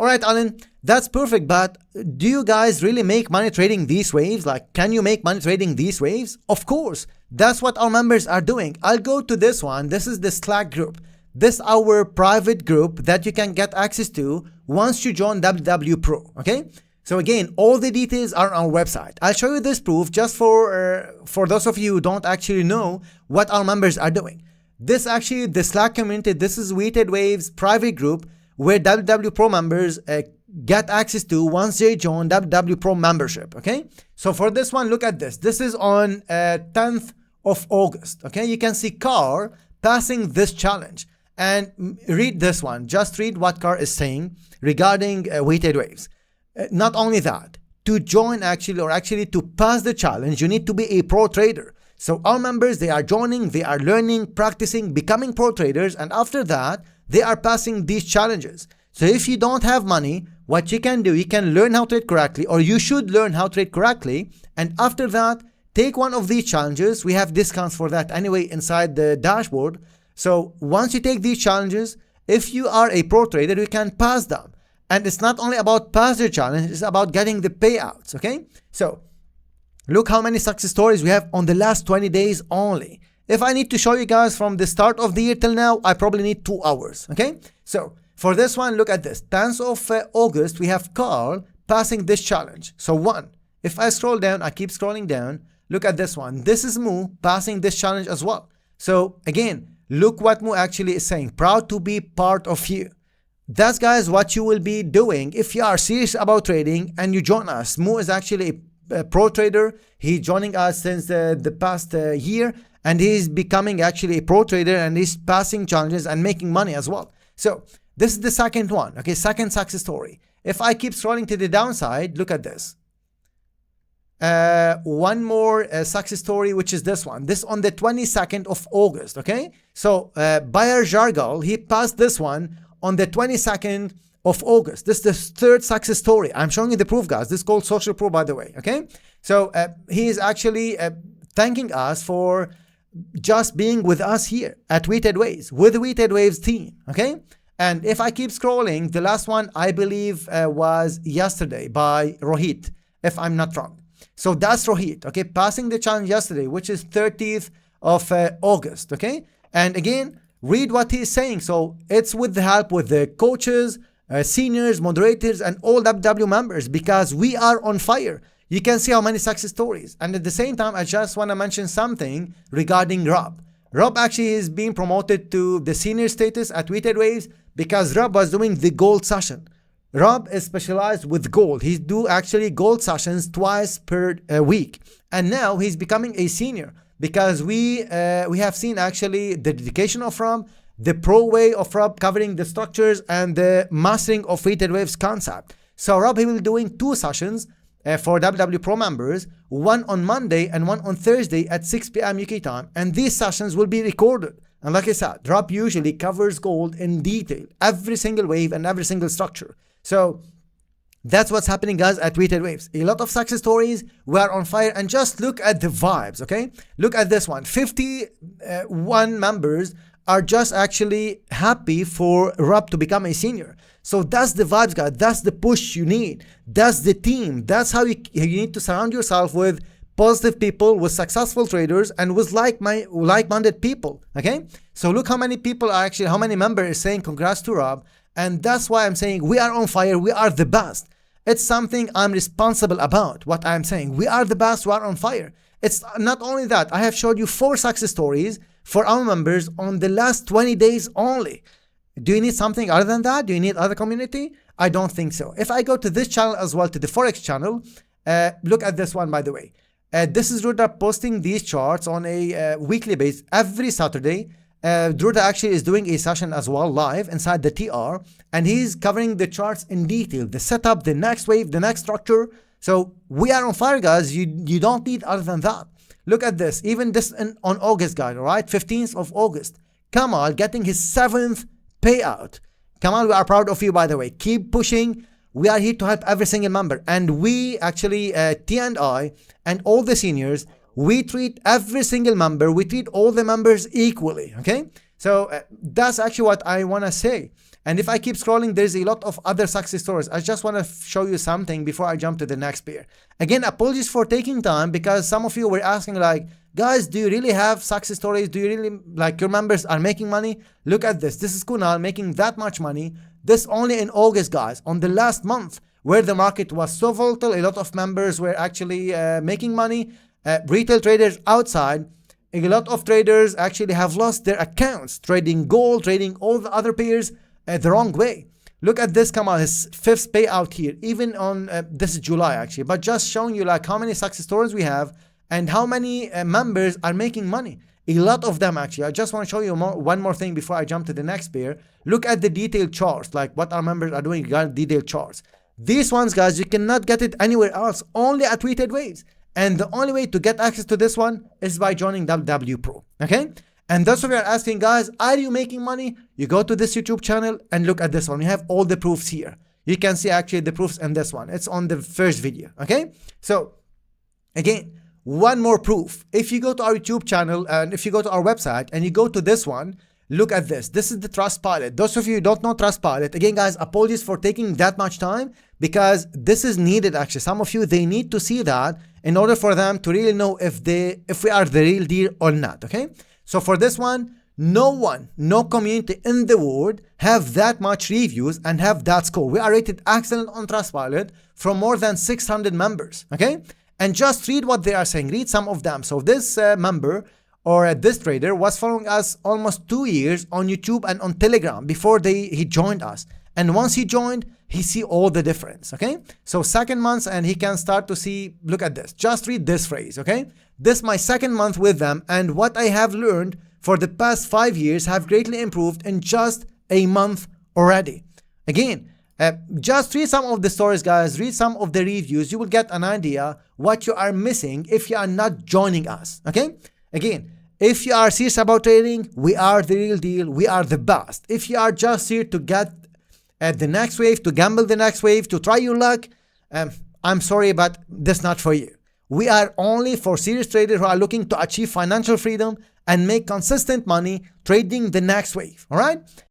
All right, Alan, that's perfect. But do you guys really make money trading these waves? Like, can you make money trading these waves? Of course. That's what our members are doing. I'll go to this one. This is the Slack group. This is our private group that you can get access to once you join WW Pro, okay? So again, all the details are on our website. I'll show you this proof just for those of you who don't actually know what our members are doing. This actually, the Slack community, this is Weighted Waves private group where WW Pro members get access to once they join WW Pro membership, okay? So for this one, look at this. This is on 10th of August, okay? You can see Carl passing this challenge. And read this one. Just read what Carl is saying regarding Weighted Waves. Not only that, to join actually to pass the challenge, you need to be a pro trader. So our members, they are joining, they are learning, practicing, becoming pro traders, and after that, they are passing these challenges. So if you don't have money, what you can do, you can learn how to trade correctly, or you should learn how to trade correctly, and after that, take one of these challenges. We have discounts for that anyway inside the dashboard. So once you take these challenges, if you are a pro trader, you can pass them. And it's not only about pass the challenge, it's about getting the payouts, okay? So look how many success stories we have on the last 20 days only. If I need to show you guys from the start of the year till now, I probably need 2 hours, okay? So for this one, look at this. 10th of August, we have Carl passing this challenge. So 1, if I scroll down, I keep scrolling down, look at this one. This is Mu passing this challenge as well. So again, look what Mu actually is saying. Proud to be part of you. That's, guys, what you will be doing if you are serious about trading and you join us. Mu is actually a pro trader. He's joining us since the past year, and he's becoming actually a pro trader, and he's passing challenges and making money as well. So this is the second one, okay? Second success story. If I keep scrolling to the downside, look at this. One more success story, which is this one. This on the 22nd of August, okay? So Buyer Jargal, he passed this one on the 22nd of August. This is the third success story. I'm showing you the proof, guys. This is called social proof, by the way, okay? So he is actually thanking us for just being with us here at Weighted Waves, with the Weighted Waves team, okay? And if I keep scrolling, the last one, I believe, was yesterday by Rohit, if I'm not wrong. So that's Rohit, okay, passing the challenge yesterday, which is 30th of August, okay? And again, read what he's saying. So it's with the help with the coaches, seniors, moderators, and all WW members, because we are on fire. You can see how many success stories. And at the same time, I just want to mention something regarding Rob. Rob actually is being promoted to the senior status at Weighted Waves because Rob was doing the gold session. Rob is specialized with gold. He do actually gold sessions twice per week. And now he's becoming a senior because we have seen actually the dedication of Rob, the pro way of Rob covering the structures and the mastering of Weighted Waves concept. So Rob, he will be doing 2 sessions for WW Pro members, one on Monday and one on Thursday at 6 p.m. UK time. And these sessions will be recorded. And like I said, Rob usually covers gold in detail, every single wave and every single structure. So that's what's happening, guys, at Weighted Waves. A lot of success stories. We are on fire. And just look at the vibes, okay? Look at this one. 51 members are just actually happy for Rob to become a senior. So that's the vibes, guys. That's the push you need. That's the team. That's how you need to surround yourself with positive people, with successful traders, and with like-minded people, okay? So look how many people are actually, how many members are saying congrats to Rob. And that's why I'm saying we are on fire. We are the best. It's something I'm responsible about, what I'm saying. We are the best. We are on fire. It's not only that. I have showed you 4 success stories for our members on the last 20 days only. Do you need something other than that? Do you need other community? I don't think so. If I go to this channel as well, to the Forex channel, look at this one, by the way. This is Druda posting these charts on a weekly basis every Saturday. Druda actually is doing a session as well live inside the TR, and he's covering the charts in detail, the setup, the next wave, the next structure. So we are on fire, guys. You don't need other than that. Look at this. Even this on August, guys, all right? 15th of August. Kamal getting his 7th payout. Kamal, we are proud of you, by the way. Keep pushing. We are here to help every single member. And we actually, T&I and all the seniors, we treat every single member, we treat all the members equally, okay? So that's actually what I want to say. And if I keep scrolling, there's a lot of other success stories. I just want to show you something before I jump to the next pair. Again, apologies for taking time, because some of you were asking like, guys, do you really have success stories? Do you really, like, your members are making money? Look at this. This is Kunal making that much money. This only in August, guys, on the last month where the market was so volatile. A lot of members were actually making money. Retail traders outside, a lot of traders actually have lost their accounts trading gold, trading all the other pairs the wrong way. Look at this, come on, his 5th payout here, even on this is July actually, but just showing you like how many success stories we have and how many members are making money. A lot of them actually. I just want to show you one more thing before I jump to the next pair. Look at the detailed charts, like what our members are doing regarding detailed charts. These ones, guys, you cannot get it anywhere else, only at Weighted Waves. And the only way to get access to this one is by joining WW Pro, okay? And that's what we are asking, guys, are you making money? You go to this YouTube channel and look at this one. We have all the proofs here. You can see actually the proofs in this one. It's on the first video, okay? So again, one more proof. If you go to our YouTube channel and if you go to our website and you go to this one, look at this. This is the Trustpilot. Those of you who don't know Trustpilot, again, guys, apologies for taking that much time, because this is needed actually. Some of you, they need to see that in order for them to really know if we are the real deal or not, okay? So for this one, no community in the world have that much reviews and have that score. We are rated excellent on Trustpilot from more than 600 members, okay? And just read what they are saying, read some of them. So this member or this trader was following us almost 2 years on YouTube and on Telegram before he joined us. And once he joined, he see all the difference, okay? So 2nd month and he can start to see, look at this, just read this phrase, okay? This is my 2nd month with them, and what I have learned for the past 5 years have greatly improved in just a month already. Again, just read some of the stories, guys, read some of the reviews. You will get an idea what you are missing if you are not joining us, okay? Again, if you are serious about trading, we are the real deal. We are the best. If you are just here to get the next wave, to gamble the next wave, to try your luck, I'm sorry, but this is not for you. We are only for serious traders who are looking to achieve financial freedom and make consistent money trading the next wave, all right?